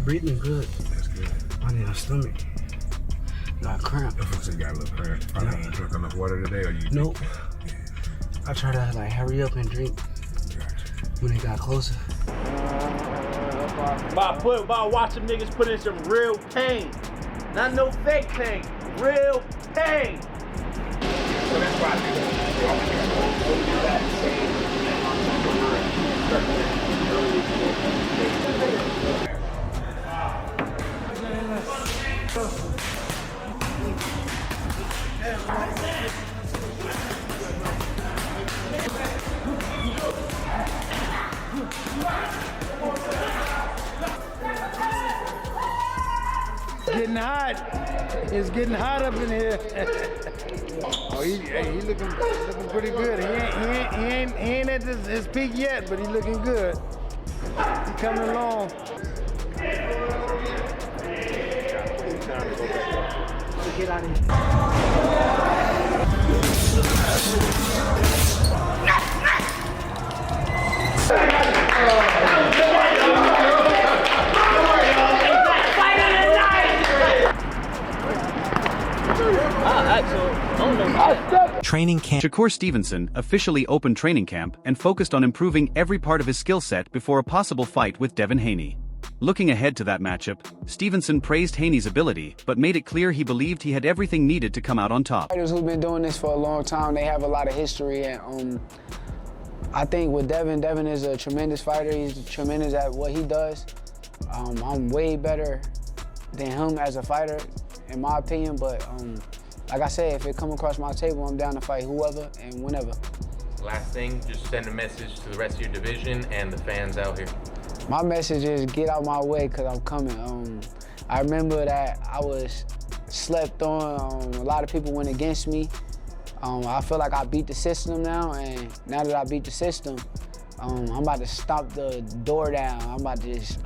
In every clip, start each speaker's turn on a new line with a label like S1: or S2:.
S1: breathing good.
S2: That's good.
S1: I need a stomach. Got cramp.
S2: That folks got a little cramp. Probably ain't drunk enough water today, or you?
S1: Nope. I try to like hurry up and drink when it got closer.
S3: By watching niggas put in some real pain. Not no fake pain. Real pain.
S2: So that's why I do
S4: Getting hot. It's getting hot up in here. Oh, he looking pretty good. He ain't at his peak yet, but he's looking good. He coming along. Get out of here.
S5: Training camp. Shakur Stevenson officially opened training camp and focused on improving every part of his skill set before a possible fight with Devin Haney. Looking ahead to that matchup, Stevenson praised Haney's ability but made it clear he believed he had everything needed to come out on top.
S6: Fighters who've been doing this for a long time, they have a lot of history, and I think with Devin is a tremendous fighter. He's tremendous at what he does. I'm way better than him as a fighter, in my opinion, but like I said, if it come across my table, I'm down to fight whoever and whenever.
S7: Last thing, just send a message to the rest of your division and the fans out here.
S6: My message is get out my way because I'm coming. I remember that I was slept on. A lot of people went against me. I feel like I beat the system now, and now that I beat the system, I'm about to stomp the door down. I'm about to just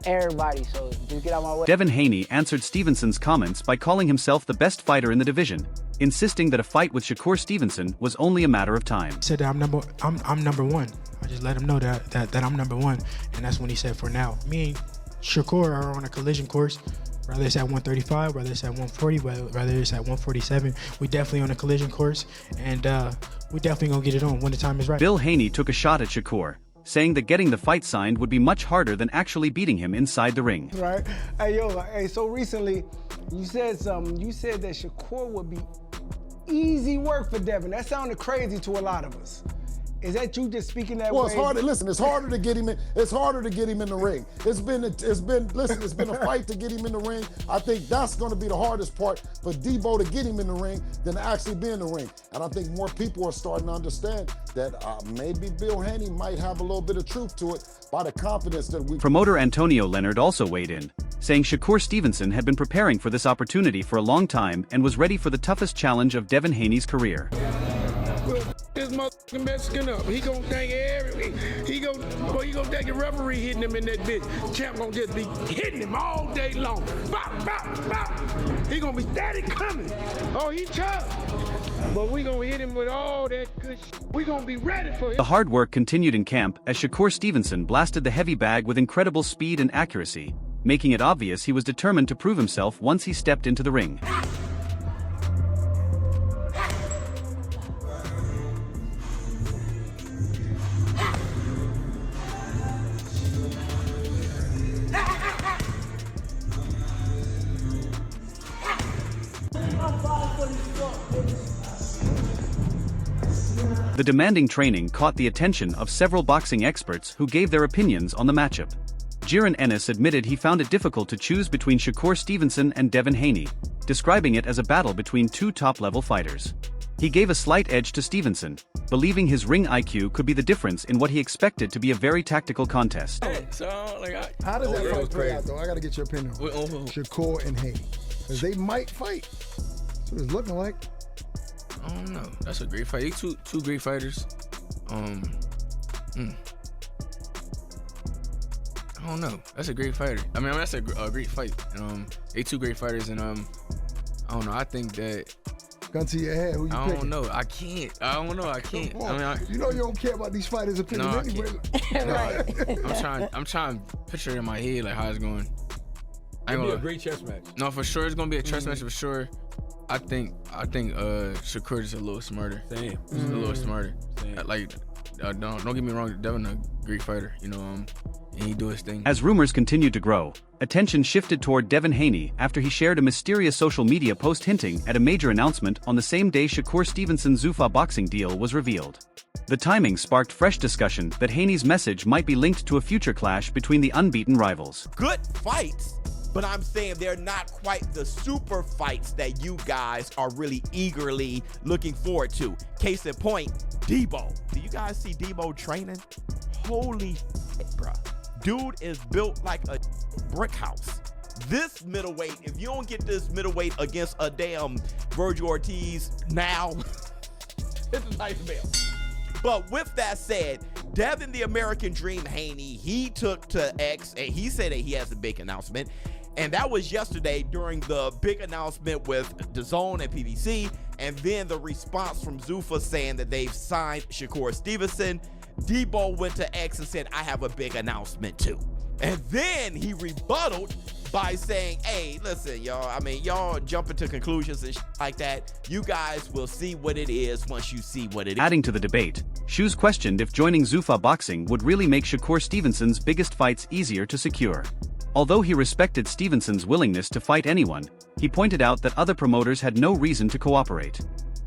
S6: everybody, so just get out my way.
S5: Devin Haney answered Stevenson's comments by calling himself the best fighter in the division, insisting that a fight with Shakur Stevenson was only a matter of time.
S8: He said that I'm number one. I just let him know that I'm number one, and that's when he said for now. Me and Shakur are on a collision course. Whether it's at 135, whether it's at 140, whether it's at 147, we definitely on a collision course, and we definitely gonna get it on when the time is right.
S5: Bill Haney took a shot at Shakur, saying that getting the fight signed would be much harder than actually beating him inside the ring.
S4: Right. Hey, so recently you said something. You said that Shakur would be easy work for Devin. That sounded crazy to a lot of us. Is that you just speaking that way?
S9: Well, it's harder. Listen, it's harder to get him in. It's harder to get him in the ring. It's been a fight to get him in the ring. I think that's going to be the hardest part for Debo to get him in the ring than to actually be in the ring. And I think more people are starting to understand that maybe Bill Haney might have a little bit of truth to it by the confidence that we.
S5: Promoter Antonio Leonard also weighed in, saying Shakur Stevenson had been preparing for this opportunity for a long time and was ready for the toughest challenge of Devin Haney's career.
S4: This motherfucking Mexican up. He gonna think he gonna think the referee hitting him in that bitch. Champ gonna just be hitting him all day long. Bop, bop, bop. He gonna be steady coming. Oh, he tough. But we gonna hit him with all that good shit. We gonna be ready for him.
S5: The hard work continued in camp as Shakur Stevenson blasted the heavy bag with incredible speed and accuracy, making it obvious he was determined to prove himself once he stepped into the ring. The demanding training caught the attention of several boxing experts who gave their opinions on the matchup. Jaron Ennis admitted he found it difficult to choose between Shakur Stevenson and Devin Haney, describing it as a battle between two top-level fighters. He gave a slight edge to Stevenson, believing his ring IQ could be the difference in what he expected to be a very tactical contest.
S4: How does that fight play out, though? I gotta get your opinion on Shakur and Haney. Because they might fight. That's what it's looking like.
S10: I don't know. That's a great fight. They two great fighters. I don't know. That's a great fighter. I mean that's a great fight. And they two great fighters, and I don't know. I think that
S11: Gun to your head. Who you
S10: I
S11: picking?
S10: don't know. I can't. I don't know. I can't.
S11: Come on. You know you don't care about these fighters' opinions anyway.
S10: I'm trying to picture it in my head like how it's going.
S12: It'll be a great chess match.
S10: No, for sure it's gonna be a chess match for sure. I think Shakur is a little smarter.
S12: Same.
S10: A little smarter. Like, don't get me wrong, Devin a great fighter, you know, and he do his thing.
S5: As rumors continued to grow, attention shifted toward Devin Haney after he shared a mysterious social media post hinting at a major announcement on the same day Shakur Stevenson's Zuffa boxing deal was revealed. The timing sparked fresh discussion that Haney's message might be linked to a future clash between the unbeaten rivals.
S13: Good fights, but I'm saying they're not quite the super fights that you guys are really eagerly looking forward to. Case in point, Debo. Do you guys see Debo training? Holy shit, bruh. Dude is built like a brick house. This middleweight, if you don't get this middleweight against a damn Virgil Ortiz now, it's a nightmare. But with that said, Devin the American Dream Haney, he took to X and he said that he has a big announcement. And that was yesterday during the big announcement with DAZN and PBC. And then the response from Zuffa saying that they've signed Shakur Stevenson. Debo went to X and said, I have a big announcement too. And then he rebutted by saying, hey, listen, y'all, I mean, y'all jumping to conclusions and like that. You guys will see what it is once you see what it is.
S5: Adding to the debate, Shoes questioned if joining Zuffa Boxing would really make Shakur Stevenson's biggest fights easier to secure. Although he respected Stevenson's willingness to fight anyone, he pointed out that other promoters had no reason to cooperate.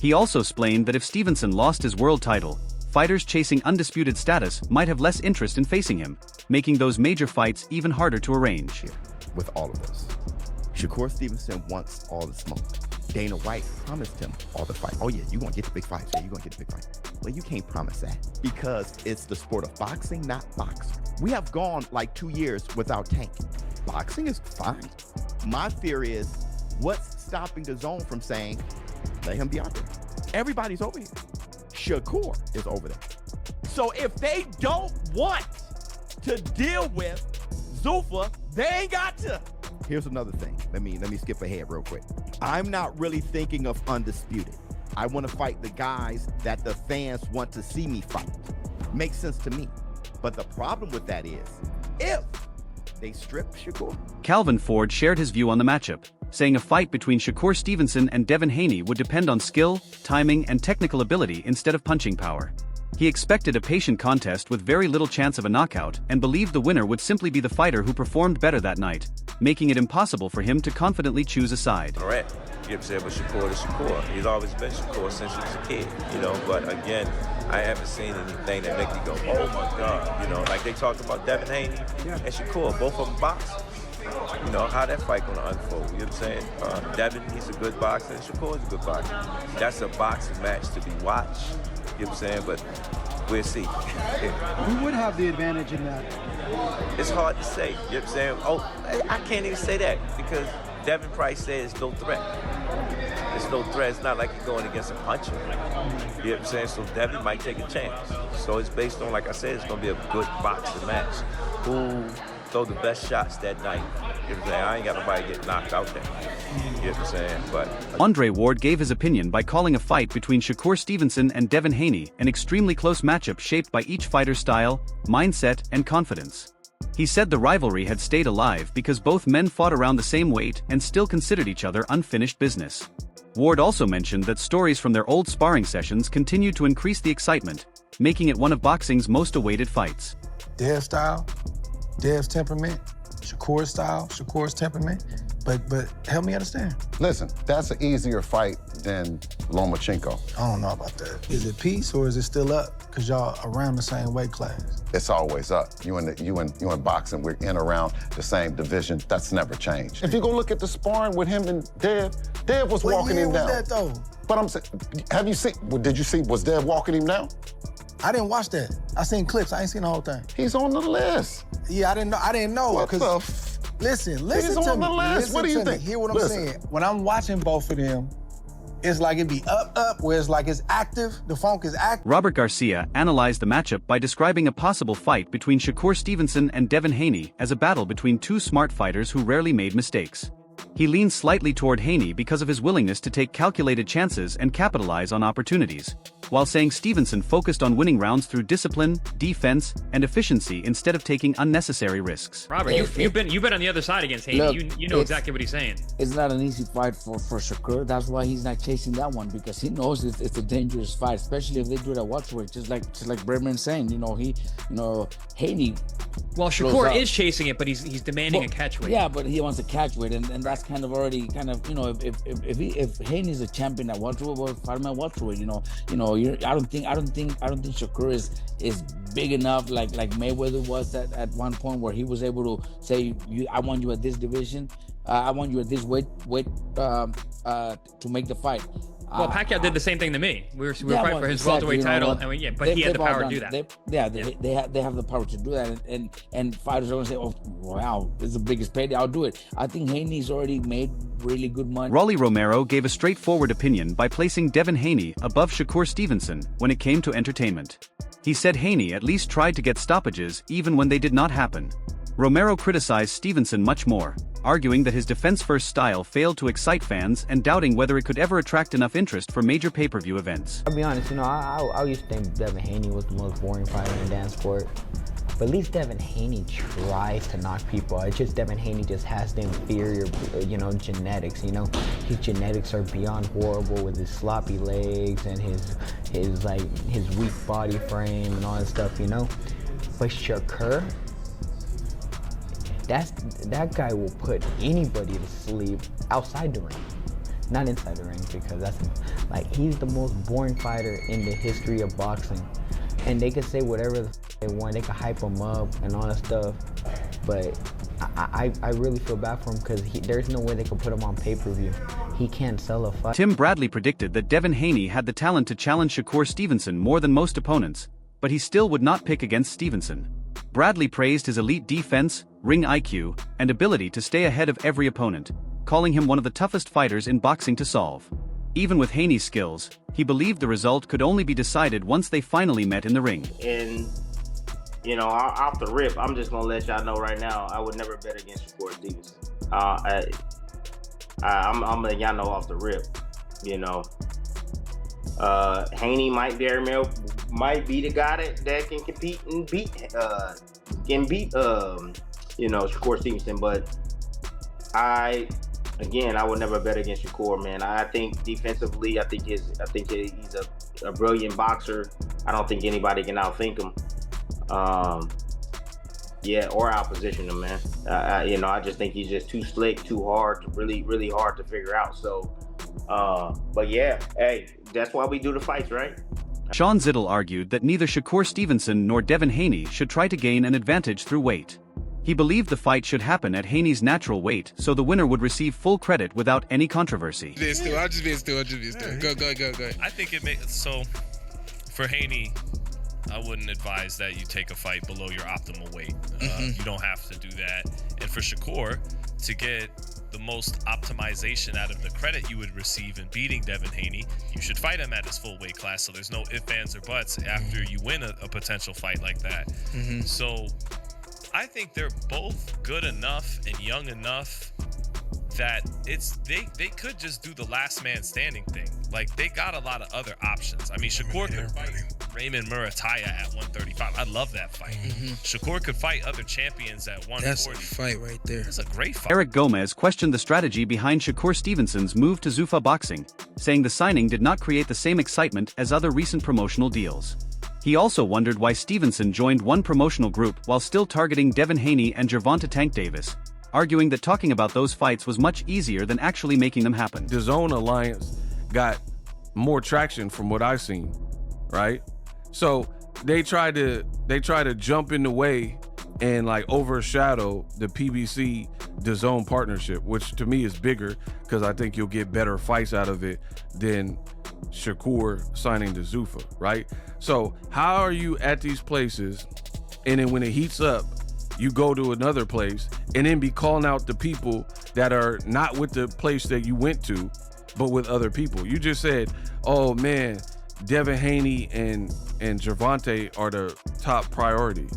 S5: He also explained that if Stevenson lost his world title, fighters chasing undisputed status might have less interest in facing him, making those major fights even harder to arrange.
S13: With all of this, Shakur Stevenson wants all the smoke. Dana White promised him all the fights. Oh yeah, you're gonna get the big fights. Yeah, you're gonna get the big fights. Well, you can't promise that because it's the sport of boxing, not boxing. We have gone like 2 years without Tank. Boxing is fine. My fear is, what's stopping the zone from saying, let him be out there? Everybody's over here. Shakur is over there. So if they don't want to deal with Zuffa, they ain't got to. Here's another thing. Let me skip ahead real quick. I'm not really thinking of undisputed. I want to fight the guys that the fans want to see me fight. Makes sense to me. But the problem with that is, if they strip Shakur.
S5: Calvin Ford shared his view on the matchup, saying a fight between Shakur Stevenson and Devin Haney would depend on skill, timing, and technical ability instead of punching power. He expected a patient contest with very little chance of a knockout and believed the winner would simply be the fighter who performed better that night, making it impossible for him to confidently choose a side.
S14: Correct. You know what I'm saying? But Shakur is Shakur. He's always been Shakur since he was a kid, you know. But again, I haven't seen anything that make me go, oh my God. You know, like they talked about Devin Haney and Shakur, both of them box. You know, how that fight gonna unfold, you know what I'm saying? Devin, he's a good boxer, and Shakur is a good boxer. That's a boxing match to be watched, you know what I'm saying? But we'll see.
S15: Who would have the advantage in that?
S14: It's hard to say, you know what I'm saying? Oh, I can't even say that because Devin Price said it's no threat. It's no threat. It's not like you're going against a puncher. You know what I'm saying? So Devin might take a chance. So it's based on, like I said, it's going to be a good boxing match. Who throw the best shots that night? You know what I'm saying? I ain't got nobody get knocked out that night. You know what I'm saying? But
S5: Andre Ward gave his opinion by calling a fight between Shakur Stevenson and Devin Haney an extremely close matchup shaped by each fighter's style, mindset, and confidence. He said the rivalry had stayed alive because both men fought around the same weight and still considered each other unfinished business. Ward also mentioned that stories from their old sparring sessions continued to increase the excitement, making it one of boxing's most awaited fights.
S11: Dev's style, Dev's temperament, Shakur's style, Shakur's temperament. But help me understand.
S16: Listen, that's an easier fight than Lomachenko.
S11: I don't know about that. Is it peace or is it still up? Because y'all around the same weight class.
S16: It's always up. You in boxing, we're in around the same division. That's never changed. If you go look at the sparring with him and Dev was walking him down.
S11: What year was that though?
S16: But I'm saying, have you seen? Did you see? Was Dev walking him down?
S11: I didn't watch that. I seen clips. I ain't seen the whole thing.
S16: He's on the list.
S11: Yeah, I didn't know.
S16: What the?
S11: Listen
S16: He's
S11: to me.
S16: on the list. What do you think?
S11: Hear what I'm saying. When I'm watching both of them, it's like it be up, where it's like it's active, the funk is active.
S5: Robert Garcia analyzed the matchup by describing a possible fight between Shakur Stevenson and Devin Haney as a battle between two smart fighters who rarely made mistakes. He leans slightly toward Haney because of his willingness to take calculated chances and capitalize on opportunities, while saying Stevenson focused on winning rounds through discipline, defense, and efficiency instead of taking unnecessary risks.
S17: Robert, you've been on the other side against Haney.
S18: Look,
S17: you know exactly what he's saying.
S18: It's not an easy fight for Shakur. That's why he's not chasing that one, because he knows it's a dangerous fight, especially if they do it at welterweight. Just like Bradman's saying, Haney.
S17: Well, Shakur is chasing it, but he's demanding a catch weight.
S18: Yeah, but he wants a catch weight, and that's kind of if Haney's a champion at welterweight, well, fight him at welterweight. I don't think Shakur is big enough like Mayweather was at one point, where he was able to say, I want you at this division, I want you at this weight to make the fight.
S17: Well, Pacquiao did the same thing to me. We were fighting for his welterweight title, and but he had the power to do that.
S18: They have the power to do that, and fighters are going to say, "Oh, wow, this is the biggest payday. I'll do it." I think Haney's already made really good money.
S5: Rolly Romero gave a straightforward opinion by placing Devin Haney above Shakur Stevenson when it came to entertainment. He said Haney at least tried to get stoppages even when they did not happen. Romero criticized Stevenson much more, arguing that his defense-first style failed to excite fans and doubting whether it could ever attract enough interest for major pay-per-view events.
S19: I'll be honest, I used to think Devin Haney was the most boring fighter in the dance sport. But at least Devin Haney tries to knock people out. It's just Devin Haney just has the inferior, genetics, His genetics are beyond horrible with his sloppy legs and his weak body frame and all that stuff, But Shakur, that guy will put anybody to sleep outside the ring, not inside the ring, because he's the most boring fighter in the history of boxing. And they could say whatever they want, they could hype him up and all that stuff, but I really feel bad for him, because there's no way they could put him on pay-per-view. He can't sell a fight.
S5: Tim Bradley predicted that Devin Haney had the talent to challenge Shakur Stevenson more than most opponents, but he still would not pick against Stevenson. Bradley praised his elite defense, ring IQ, and ability to stay ahead of every opponent, calling him one of the toughest fighters in boxing to solve. Even with Haney's skills, he believed the result could only be decided once they finally met in the ring.
S3: And, off the rip, I'm just going to let y'all know right now, I would never bet against Shakur Stevenson. I'm letting y'all know off the rip, Haney might be the guy that can compete and beat Shakur Stevenson, but I would never bet against Shakur, man. I think defensively, I think he's a brilliant boxer. I don't think anybody can outthink him. Or outposition him, man. I just think he's just too slick, too hard, really, really hard to figure out. So, that's why we do the fights, right?
S5: Sean Zittel argued that neither Shakur Stevenson nor Devin Haney should try to gain an advantage through weight. He believed the fight should happen at Haney's natural weight, so the winner would receive full credit without any controversy.
S20: I'll just be Stu. Go.
S21: I think it makes so for Haney, I wouldn't advise that you take a fight below your optimal weight. You don't have to do that. And for Shakur, to get the most optimization out of the credit you would receive in beating Devin Haney, you should fight him at his full weight class, so there's no ifs, ands, or buts after you win a potential fight like that. So I think they're both good enough and young enough that they could just do the last man standing thing. Like, they got a lot of other options. I mean, Shakur could fight Raymond Murataya at 135. I love that fight. Shakur could fight other champions at 140.
S20: That's a fight right there.
S21: That's a great fight.
S5: Eric Gomez questioned the strategy behind Shakur Stevenson's move to Zuffa Boxing, saying the signing did not create the same excitement as other recent promotional deals. He also wondered why Stevenson joined one promotional group while still targeting Devin Haney and Gervonta Tank Davis, arguing that talking about those fights was much easier than actually making them happen.
S22: The Zone Alliance got more traction from what I've seen, right? So they try to jump in the way and overshadow the PBC DAZN partnership, which to me is bigger because I think you'll get better fights out of it than Shakur signing to Zuffa, right? So how are you at these places, and then when it heats up, you go to another place and then be calling out the people that are not with the place that you went to, but with other people? You just said, oh man, Devin Haney and Gervonta are the top priority.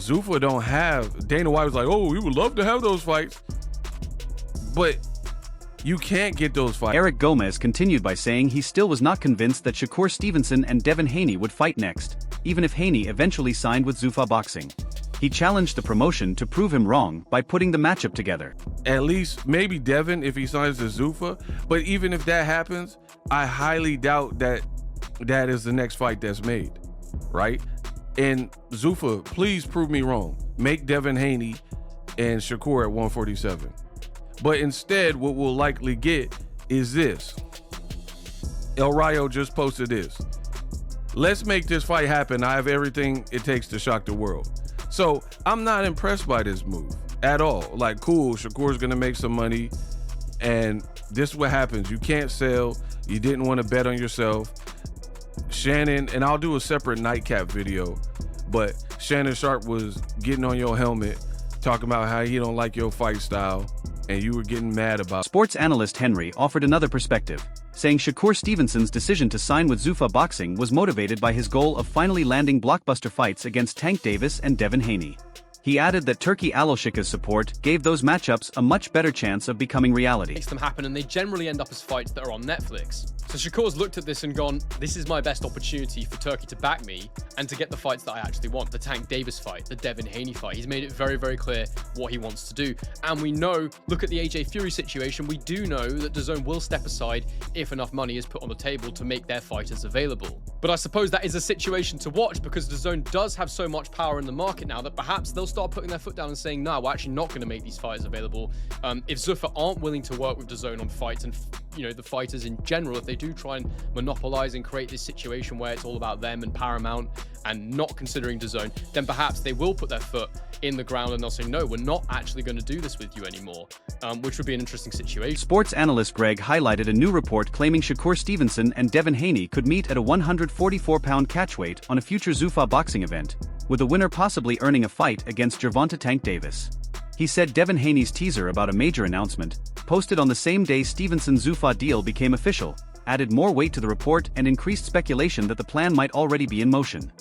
S22: Zuffa don't have. Dana White was like, oh, we would love to have those fights, but you can't get those fights.
S5: Eric Gomez continued by saying he still was not convinced that Shakur Stevenson and Devin Haney would fight next, even if Haney eventually signed with Zuffa Boxing. He challenged the promotion to prove him wrong by putting the matchup together.
S22: At least maybe Devin if he signs to Zuffa, but even if that happens, I highly doubt that that is the next fight that's made, right? And Zuffa, please prove me wrong. Make Devin Haney and Shakur at 147. But instead, what we'll likely get is this. El Rayo just posted this. Let's make this fight happen. I have everything it takes to shock the world. So I'm not impressed by this move at all. Like, cool, Shakur's gonna make some money, and this is what happens. You can't sell. You didn't want to bet on yourself. Shannon, and I'll do a separate nightcap video, but Shannon Sharp was getting on your helmet, talking about how he don't like your fight style, and you were getting mad about it.
S5: Sports analyst Henry offered another perspective, saying Shakur Stevenson's decision to sign with Zuffa Boxing was motivated by his goal of finally landing blockbuster fights against Tank Davis and Devin Haney. He added that Turki Aloshika's support gave those matchups a much better chance of becoming reality.
S1: Makes them happen, and they generally end up as fights that are on Netflix. So Shakur's looked at this and gone, this is my best opportunity for Turki to back me and to get the fights that I actually want. The Tank Davis fight, the Devin Haney fight. He's made it very, very clear what he wants to do. And we know, look at the AJ Fury situation, we do know that DAZN will step aside if enough money is put on the table to make their fighters available. But I suppose that is a situation to watch because DAZN does have so much power in the market now that perhaps they'll start putting their foot down and saying, no, we're actually not going to make these fighters available. If Zuffa aren't willing to work with DAZN on fights and, the fighters in general, if they do try and monopolize and create this situation where it's all about them and Paramount and not considering DAZN, then perhaps they will put their foot in the ground and they'll say, no, we're not actually going to do this with you anymore, which would be an interesting situation.
S5: Sports analyst Greg highlighted a new report claiming Shakur Stevenson and Devin Haney could meet at a 144-pound catchweight on a future Zuffa boxing event, with the winner possibly earning a fight against Gervonta Tank Davis. He said Devin Haney's teaser about a major announcement, posted on the same day Stevenson's Zuffa deal became official, added more weight to the report and increased speculation that the plan might already be in motion.